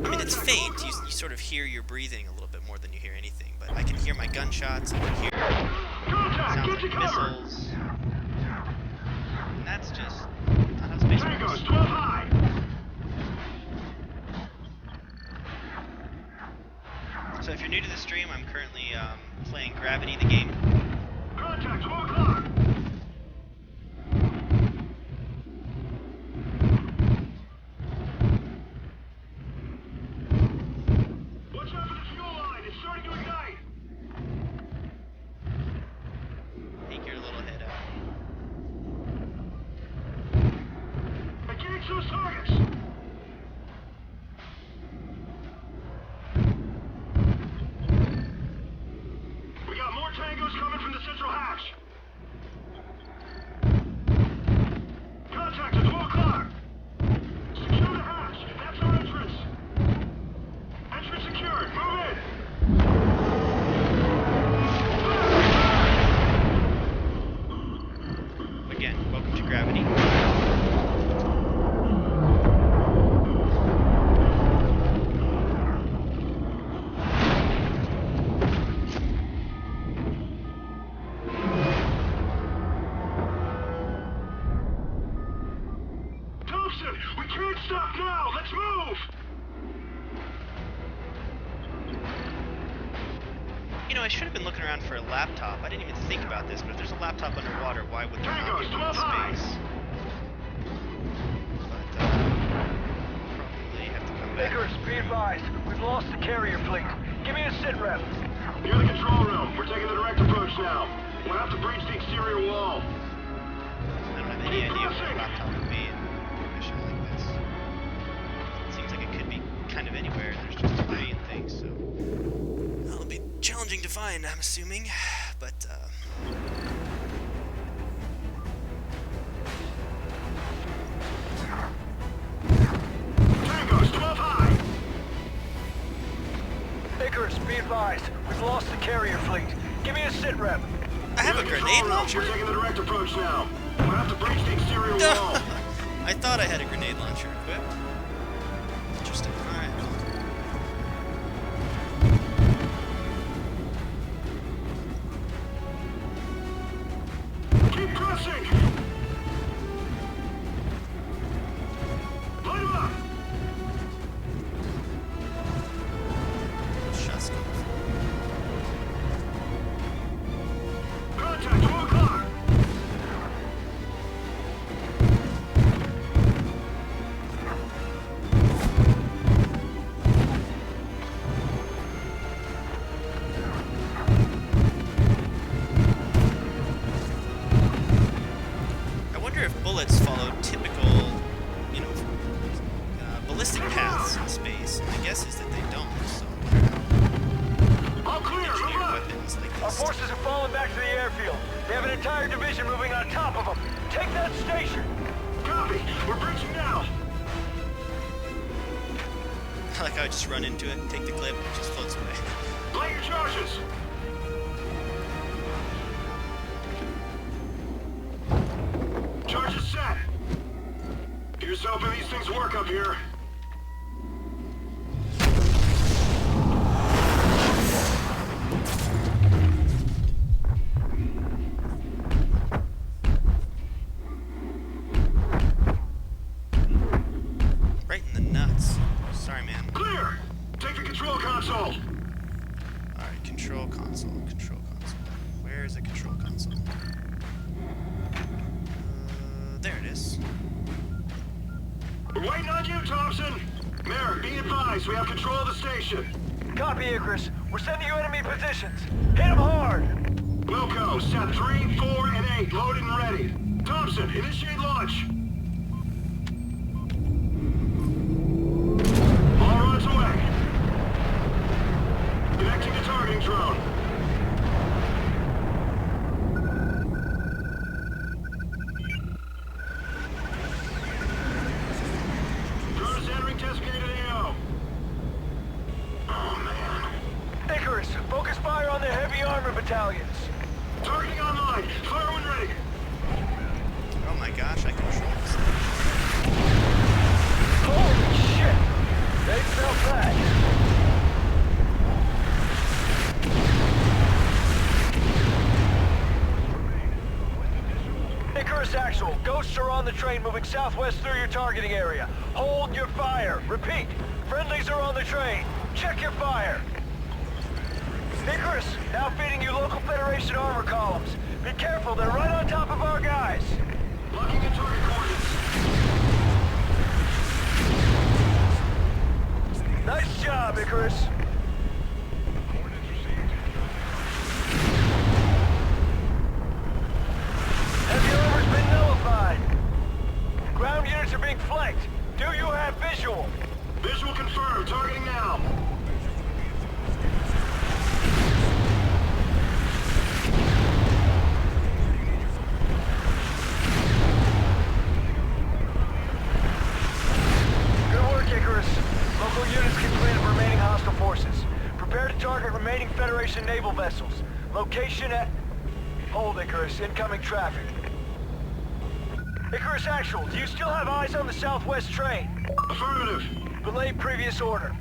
Speaker 1: I mean, it's faint. You sort of hear your breathing a little bit more than you hear anything, but I can hear my gunshots. I can hear
Speaker 6: Contact!
Speaker 1: sounds
Speaker 6: Get to
Speaker 1: like
Speaker 6: cover!
Speaker 1: missiles. And that's just not how space
Speaker 6: Tangos,
Speaker 1: works.
Speaker 6: 12 high!
Speaker 1: So if you're new to the stream, I'm currently playing Gravity, the game.
Speaker 6: Contact, 12 o'clock! Watch out for the fuel line, it's starting to ignite!
Speaker 1: Take your little head out.
Speaker 6: Engage those targets! We got more tangos coming from the central hatch! Contact at 12 o'clock! Secure the hatch! That's our entrance! Entrance secured! Move in!
Speaker 1: Again, welcome to Gravity.
Speaker 6: Thompson! We can't stop now! Let's move!
Speaker 1: You know, I should have been looking around for a laptop. I didn't even think about this, but if there's a laptop underwater, why would there not be
Speaker 6: Tangos,
Speaker 1: one in
Speaker 6: 12 high.
Speaker 1: space? But, probably have to come back.
Speaker 10: Icarus, be advised. We've lost the carrier fleet. Give me a sit rep.
Speaker 6: Near the control room. We're taking the direct approach now. We'll have to breach the exterior wall.
Speaker 1: I don't have any idea where a laptop would be in a mission like this. It seems like it could be kind of anywhere. There's just debris and things, so... Well, it'll be challenging to find, I'm assuming, but,
Speaker 6: Tangos, 12 high!
Speaker 10: Icarus, be advised. We've lost the carrier fleet. Give me a sit rep.
Speaker 1: I have a
Speaker 6: Near the
Speaker 1: grenade
Speaker 6: control room.
Speaker 1: launcher?
Speaker 6: We're taking the direct approach now. We'll have to breach the exterior wall.
Speaker 1: I thought I had a grenade launcher equipped. Interesting. Alright.
Speaker 6: Keep crossing! Light 'em up!
Speaker 1: Shots coming from.
Speaker 6: Contact, 12 o'clock!
Speaker 1: I wonder if bullets follow typical, you know, ballistic paths in space. My guess is that they don't, so I wonder
Speaker 6: All clear,
Speaker 1: how
Speaker 6: move
Speaker 1: engineered
Speaker 6: up!
Speaker 1: weapons like
Speaker 10: Our
Speaker 1: this.
Speaker 10: forces have fallen back to the airfield. They have an entire division moving on top of them. Take that station.
Speaker 6: Copy! We're breaching now!
Speaker 1: I like how I just run into it, take the clip, it just floats away.
Speaker 6: Light your charges. Charges set. Here's hoping these things work up here.
Speaker 1: Right in the nuts. Sorry, man.
Speaker 6: Clear! Take the control console.
Speaker 1: Alright, control console, control console. Where is the control console? There it is.
Speaker 6: We're waiting on you, Thompson. Merrick, be advised, we have control of the station.
Speaker 10: Copy, Icarus. We're sending you enemy positions. Hit them hard!
Speaker 6: Wilco, set 3, 4, and 8, loaded and ready. Thompson, initiate launch. All rods away. Connecting to targeting drone. Drone is entering designated AO. Oh, man.
Speaker 10: Icarus, focus fire on their heavy armor battalions.
Speaker 6: Targeting online. Fire when ready.
Speaker 1: Oh my gosh, I control this.
Speaker 10: Holy shit! They felt that. Icarus Actual, ghosts are on the train moving southwest through your targeting area. Hold your fire. Repeat, friendlies are on the train. Check your fire. Icarus, now feeding you local Federation armor columns. Be careful, they're right on top of our guys.
Speaker 6: Locking in target coordinates.
Speaker 10: Nice job, Icarus. Heavy armor's been nullified. Ground units are being flanked. Do you have visual?
Speaker 6: Visual confirmed. Targeting now.
Speaker 10: Good work, Icarus. Local units can clear the remaining hostile forces. Prepare to target remaining Federation naval vessels. Location at... Hold, Icarus. Incoming traffic. Icarus Actual, do you still have eyes on the southwest train?
Speaker 6: Affirmative.
Speaker 10: Relay previous order.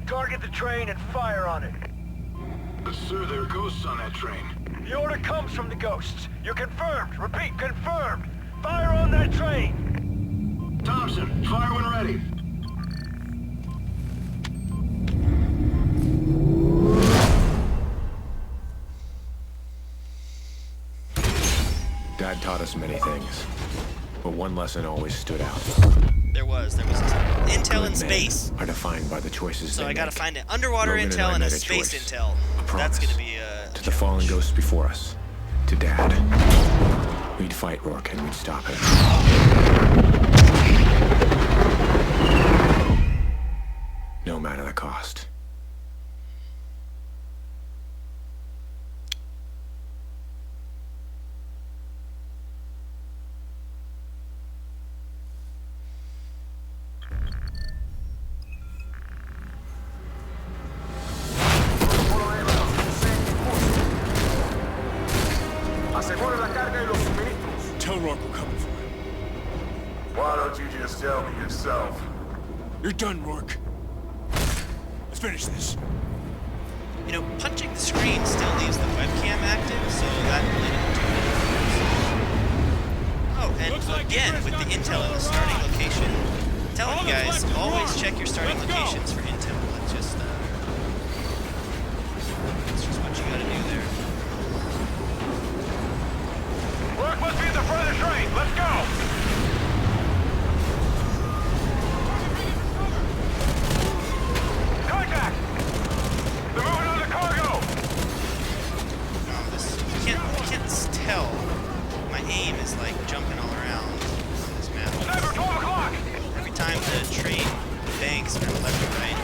Speaker 10: Target the train and fire on it.
Speaker 6: Sir, there are ghosts on that train.
Speaker 10: The order comes from the ghosts. You're confirmed. Repeat, confirmed. Fire on that train.
Speaker 6: Thompson, fire when ready.
Speaker 2: Dad taught us many things, but one lesson always stood out.
Speaker 1: There was intel in
Speaker 2: Good
Speaker 1: space.
Speaker 2: men are defined by the choices
Speaker 1: So
Speaker 2: they
Speaker 1: I gotta
Speaker 2: make.
Speaker 1: find it. Underwater
Speaker 2: Logan and
Speaker 1: intel
Speaker 2: I
Speaker 1: and a
Speaker 2: made a
Speaker 1: space
Speaker 2: choice.
Speaker 1: intel.
Speaker 2: A
Speaker 1: That's
Speaker 2: promise.
Speaker 1: gonna be a
Speaker 2: To the fallen ghosts before us. To Dad. We'd fight Rorke and we'd stop him. No matter the cost.
Speaker 8: Tell Rorke we're coming for him.
Speaker 3: Why don't you just tell me yourself?
Speaker 8: You're done, Rorke. Let's finish this.
Speaker 1: You know, punching the screen still leaves the webcam active, so that really didn't do anything. Oh, and
Speaker 8: Looks like
Speaker 1: again,
Speaker 8: Chris
Speaker 1: with the
Speaker 8: got
Speaker 1: intel in the
Speaker 8: control of the
Speaker 1: starting
Speaker 8: ride.
Speaker 1: location, telling
Speaker 8: All
Speaker 1: you
Speaker 8: that's
Speaker 1: guys,
Speaker 8: left is
Speaker 1: always
Speaker 8: Rorke.
Speaker 1: check your starting
Speaker 8: Let's go.
Speaker 1: locations for intel. It's just what you gotta do there.
Speaker 3: Rorke must be at the front of the train. Let's go! Contact! They're moving on the cargo!
Speaker 1: You can't tell. My aim is like jumping all around on this map.
Speaker 3: Sniper, 12 o'clock!
Speaker 1: Every time the train banks from left to right,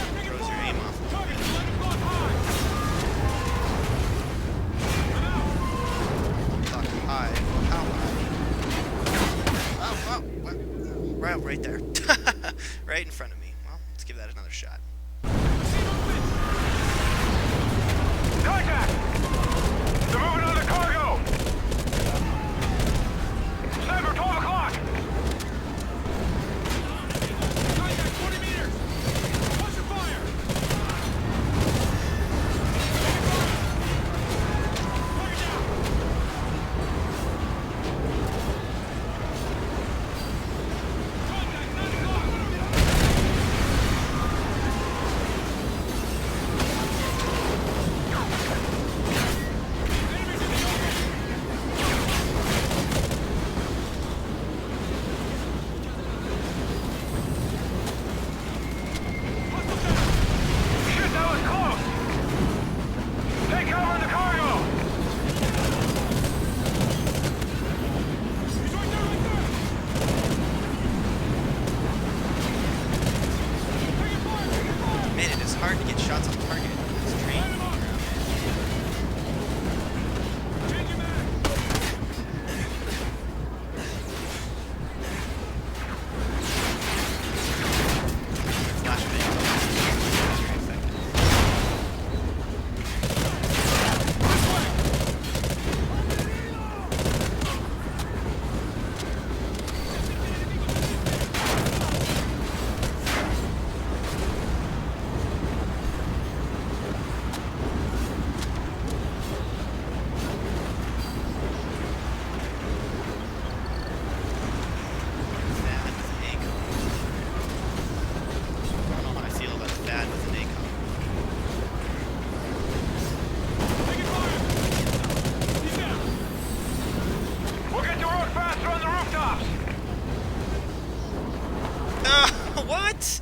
Speaker 1: target. This train moving around. Flashbang. Very effective. Thad with an ACOM. I don't know how I feel about Thad with an ACOM.
Speaker 3: We'll get to Rorke faster on the rooftops.
Speaker 1: What?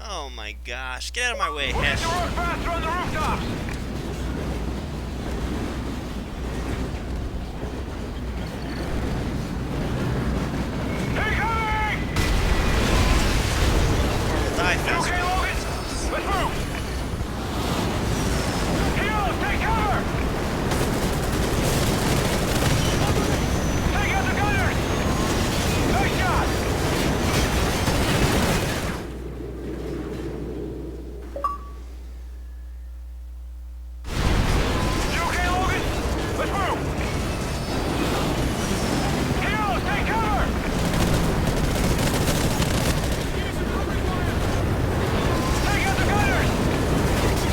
Speaker 1: Oh my gosh. Get out of my way,
Speaker 3: We'll get
Speaker 1: Hesh.
Speaker 3: to Rorke faster on the rooftops. Incoming!
Speaker 1: Or we'll die faster.
Speaker 3: Okay, Logan. Let's move. Heroes, take cover. Take out the gunners. Nice shot. You okay, Logan? Let's move. Heroes, take cover. Take out the gunners.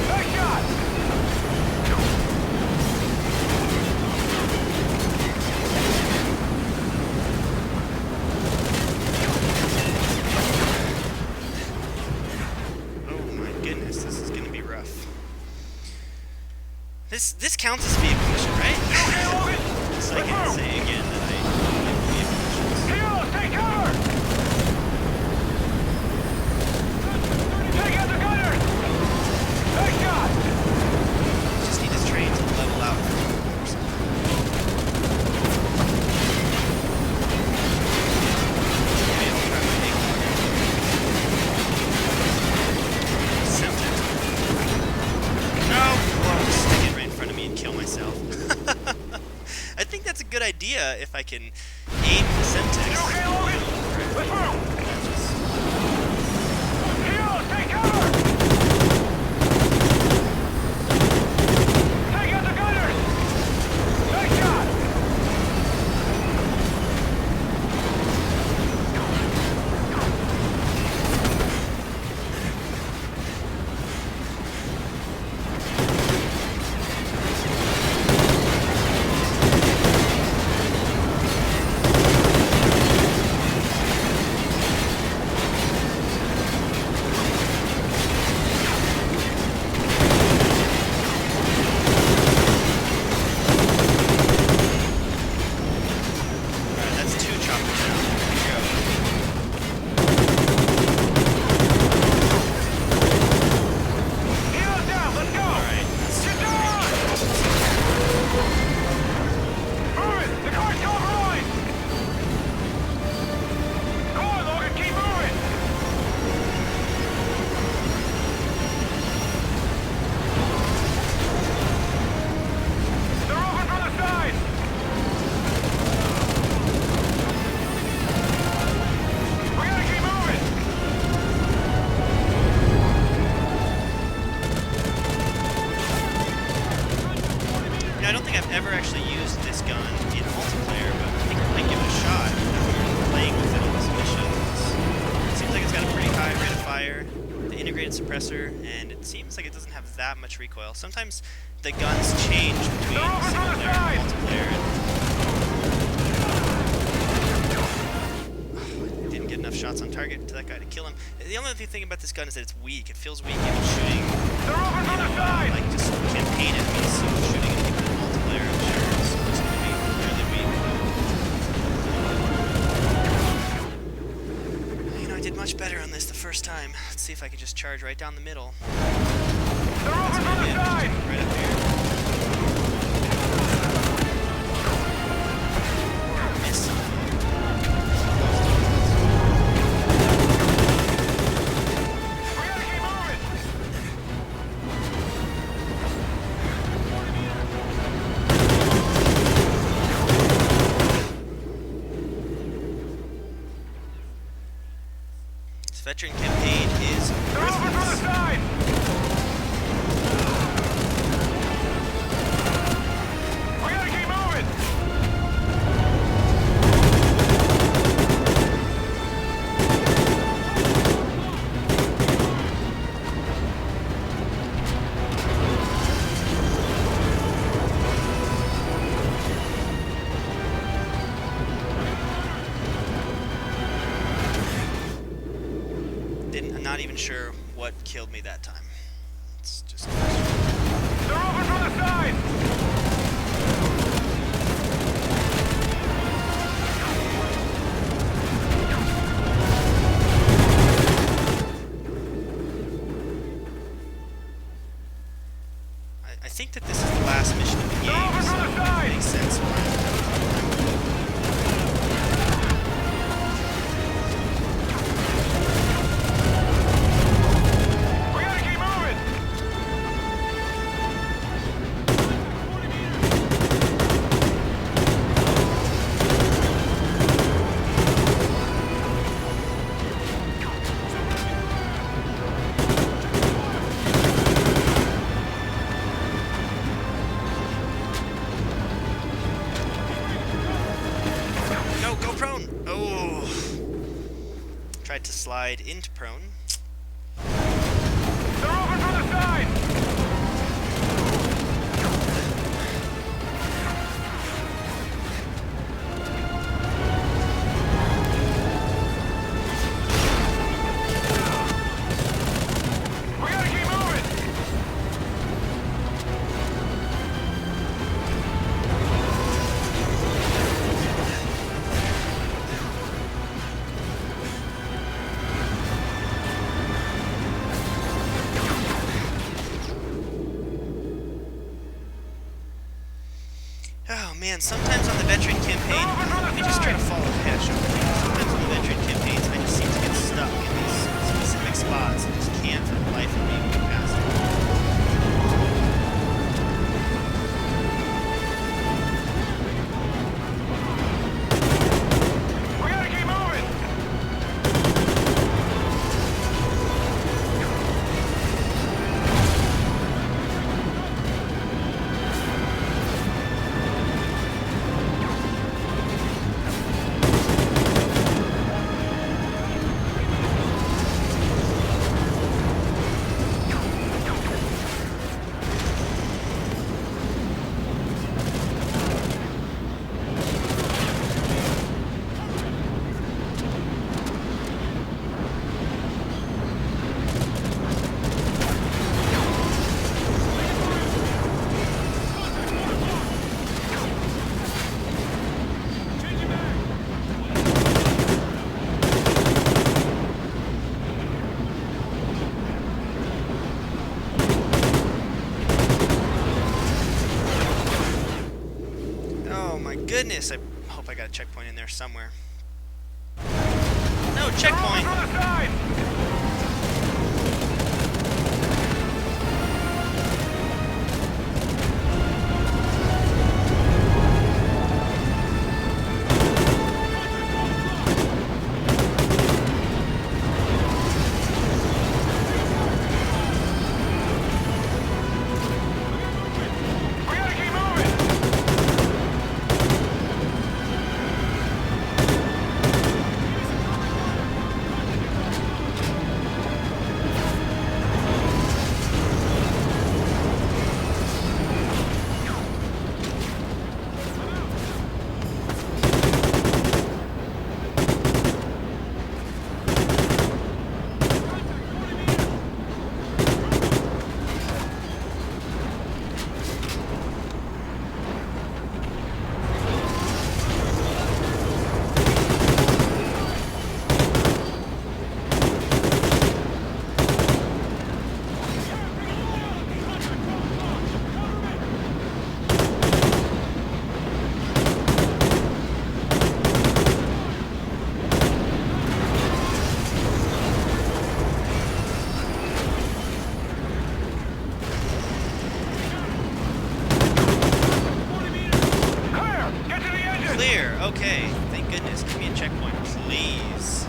Speaker 3: Nice shot.
Speaker 1: Oh my goodness, this is gonna be rough. This counts as vehicle mission, right?
Speaker 3: Okay, Logan.
Speaker 1: So I can say again that I like vehicle missions.
Speaker 3: Heroes, take cover. Take out the gunners. Nice shot.
Speaker 1: Just need this train to level out. Maybe I'll try my ACOM. Semtex. No! Whoa, just stick it right in front of me and kill myself. I think that's a good idea if I can aim the Semtex.
Speaker 3: You okay, Logan? Let's move.
Speaker 1: Just
Speaker 3: Heroes, take cover. Take out the gunners. Nice shot.
Speaker 1: Alright, that's 2 choppers down. Here we go.
Speaker 3: Heroes down. Let's go.
Speaker 1: Alright, let's
Speaker 3: Get down. Move it. The car's compromised. Go on, Logan. Keep moving. They're open from the side. We gotta keep moving.
Speaker 1: Yeah, I don't think I've ever actually used this gun in multiplayer, but I think I might give it a shot after playing with it on this mission. It seems like it's got a pretty high rate of fire, the integrated suppressor, and it seems like it doesn't have that much recoil. Sometimes the guns change between single player and multiplayer. I didn't get enough shots on target to that guy to kill him. The only other thing about this gun is that it's weak. It feels weak even shooting,
Speaker 3: They're open from the side.
Speaker 1: like just campaign enemies. So shooting at people in multiplayer, I'm sure it's just going to be really weak. You know, I did much better on this the first time. Let's see if I can just charge right down the middle.
Speaker 3: They're open from the side.
Speaker 1: Right up here. Miss.
Speaker 3: We gotta keep moving.
Speaker 1: veteran campaign is
Speaker 3: They're open from the
Speaker 1: worthless.
Speaker 3: side! We gotta keep moving!
Speaker 1: I'm not even sure what killed me that time. It's just...
Speaker 3: They're open from the side!
Speaker 1: I think that this is the last mission of the
Speaker 3: They're
Speaker 1: game,
Speaker 3: open
Speaker 1: so
Speaker 3: from the
Speaker 1: it
Speaker 3: side!
Speaker 1: makes sense why.
Speaker 3: We gotta keep moving!
Speaker 1: Go prone! Oh! Tried to slide into prone.
Speaker 3: They're open from the side! We gotta keep moving!
Speaker 1: Oh man, sometimes on the veteran campaign, let me just try to follow Hesh over here. Sometimes on the veteran campaigns, I just seem to get stuck in these specific spots and just can't for the life of me move past them.
Speaker 3: We gotta keep moving!
Speaker 1: Oh my goodness, I hope I got a checkpoint in there somewhere. No checkpoint!
Speaker 3: From the side! We gotta keep moving!
Speaker 1: Clear, okay. Thank goodness. Give me a checkpoint, please.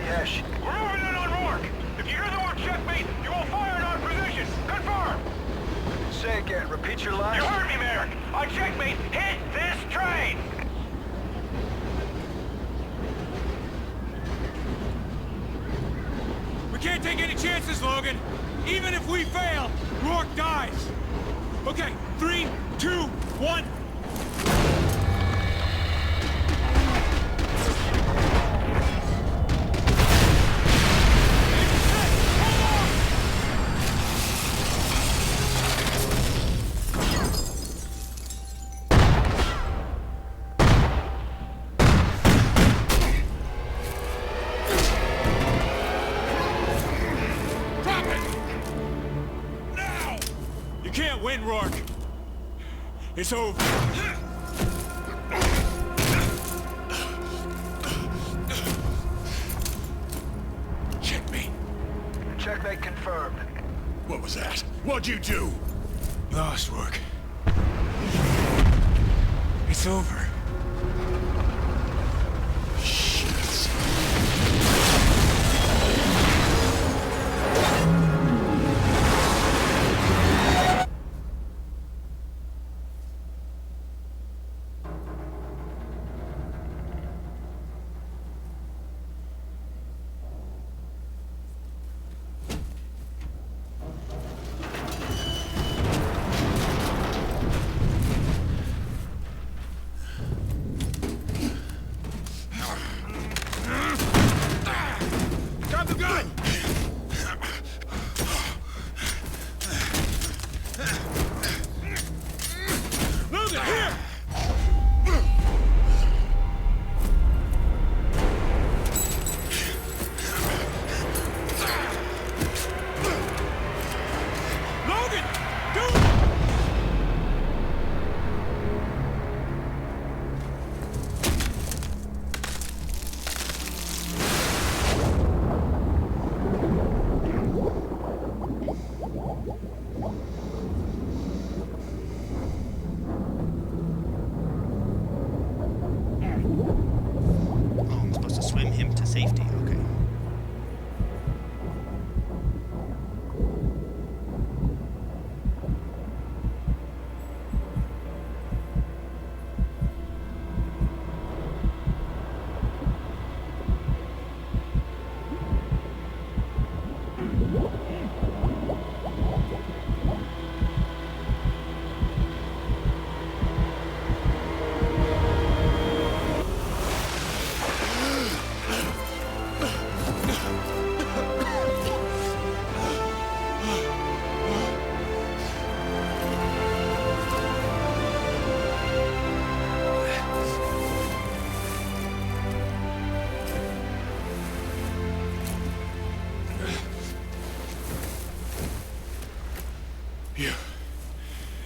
Speaker 10: Hesh.
Speaker 3: We're moving in on Rorke. If you hear the word checkmate, you will fire in our position. Confirm.
Speaker 10: Say again. Repeat your last.
Speaker 3: You heard me, Merrick. On checkmate, hit this train.
Speaker 8: We can't take any chances, Logan. Even if we fail, Rorke dies. Okay, 3, 2, 1. Win, Rorke. It's over. Checkmate.
Speaker 10: Checkmate confirmed.
Speaker 8: What was that? What'd you do? Lost, Rorke. It's over.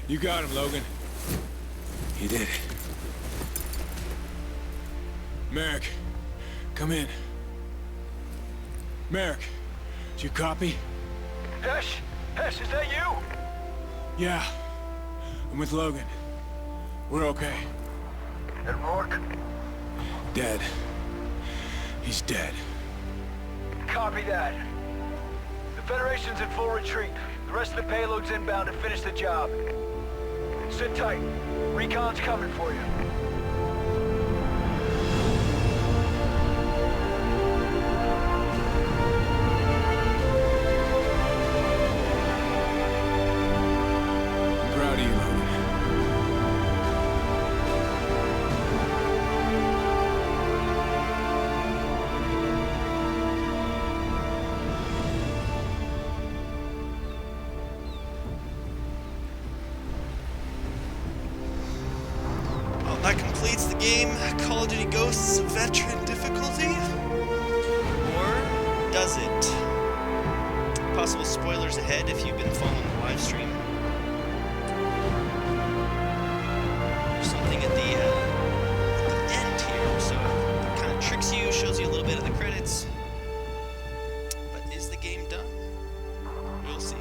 Speaker 8: You got him, Logan.
Speaker 2: He did it.
Speaker 8: Merrick, come in. Merrick, do you copy?
Speaker 10: Hesh? Hesh, is that you?
Speaker 8: Yeah, I'm with Logan. We're okay.
Speaker 10: And Rorke?
Speaker 2: Dead. He's dead.
Speaker 10: Copy that. The Federation's in full retreat. The rest of the payload's inbound to finish the job. Sit tight. Recon's coming for you.
Speaker 2: I'm proud of you, Logan.
Speaker 1: That completes the game. Call of Duty Ghosts Veteran difficulty? Or does it? Possible spoilers ahead if you've been following the live stream. There's something at the end here, so it kind of tricks you, shows you a little bit of the credits. But is the game done? We'll see.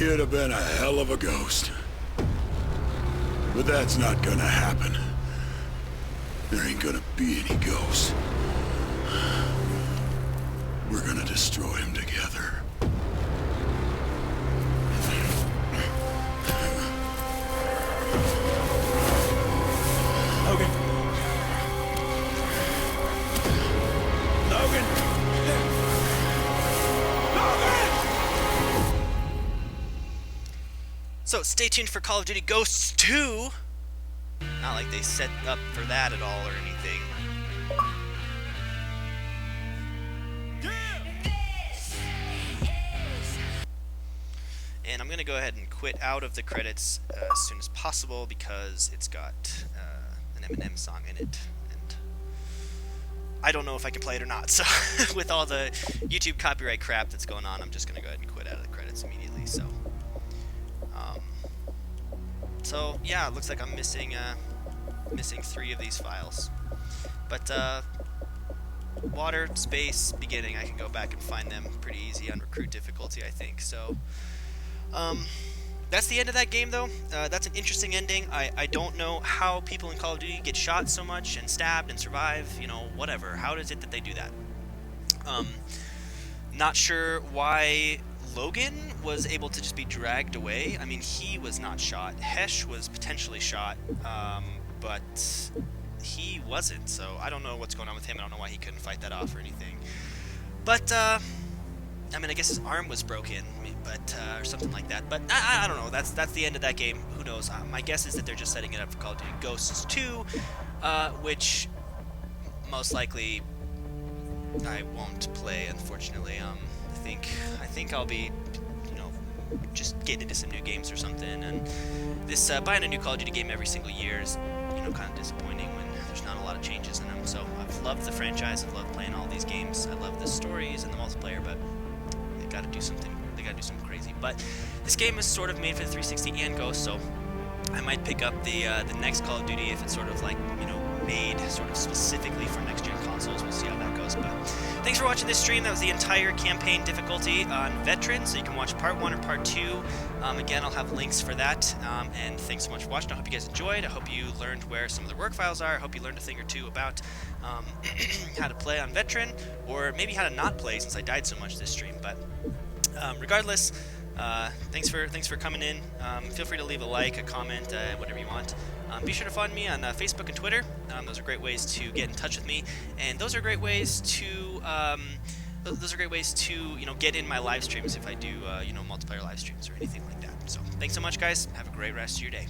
Speaker 11: You'd have been a hell of a ghost. But that's not gonna happen. There ain't gonna be any ghosts. We're gonna destroy him together.
Speaker 8: Logan. Logan.
Speaker 1: So stay tuned for Call of Duty Ghosts 2. Not like they set up for that at all or anything. And I'm going to go ahead and quit out of the credits as soon as possible because it's got an Eminem song in it. And I don't know if I can play it or not. So with all the YouTube copyright crap that's going on, I'm just going to go ahead and quit out of the credits immediately. So yeah, it looks like I'm missing 3 of these files. But water, space, beginning, I can go back and find them pretty easy on recruit difficulty, I think. So that's the end of that game, though. That's an interesting ending. I don't know how people in Call of Duty get shot so much and stabbed and survive, you know, whatever. How is it that they do that? Not sure why Logan was able to just be dragged away. I mean, he was not shot. Hesh was potentially shot, but he wasn't, so I don't know what's going on with him. I don't know why he couldn't fight that off or anything. But, I mean, I guess his arm was broken, but or something like that. But I don't know. That's the end of that game. Who knows? My guess is that they're just setting it up for Call of Duty Ghosts 2, which most likely I won't play, unfortunately. I think I'll be, you know, just getting into some new games or something. And this buying a new Call of Duty game every single year is, you know, kind of disappointing when there's not a lot of changes in them. So I've loved the franchise. I've loved playing all these games. I love the stories and the multiplayer, but they got to do something. They got to do something crazy. But this game is sort of made for the 360 and Ghost, so I might pick up the next Call of Duty if it's sort of like, you know, made sort of specifically for next-gen consoles. We'll see how that goes. But thanks for watching this stream. That was the entire campaign difficulty on Veteran, so you can watch Part 1 or Part 2. Again, I'll have links for that. And thanks so much for watching. I hope you guys enjoyed. I hope you learned where some of the work files are. I hope you learned a thing or two about how to play on Veteran, or maybe how to not play since I died so much this stream. But regardless, thanks for coming in. Feel free to leave a like, a comment, whatever you want. Be sure to find me on Facebook and Twitter. Those are great ways to get in touch with me, and those are great ways to you know, get in my live streams if I do you know, multiplayer live streams or anything like that. So thanks so much, guys. Have a great rest of your day.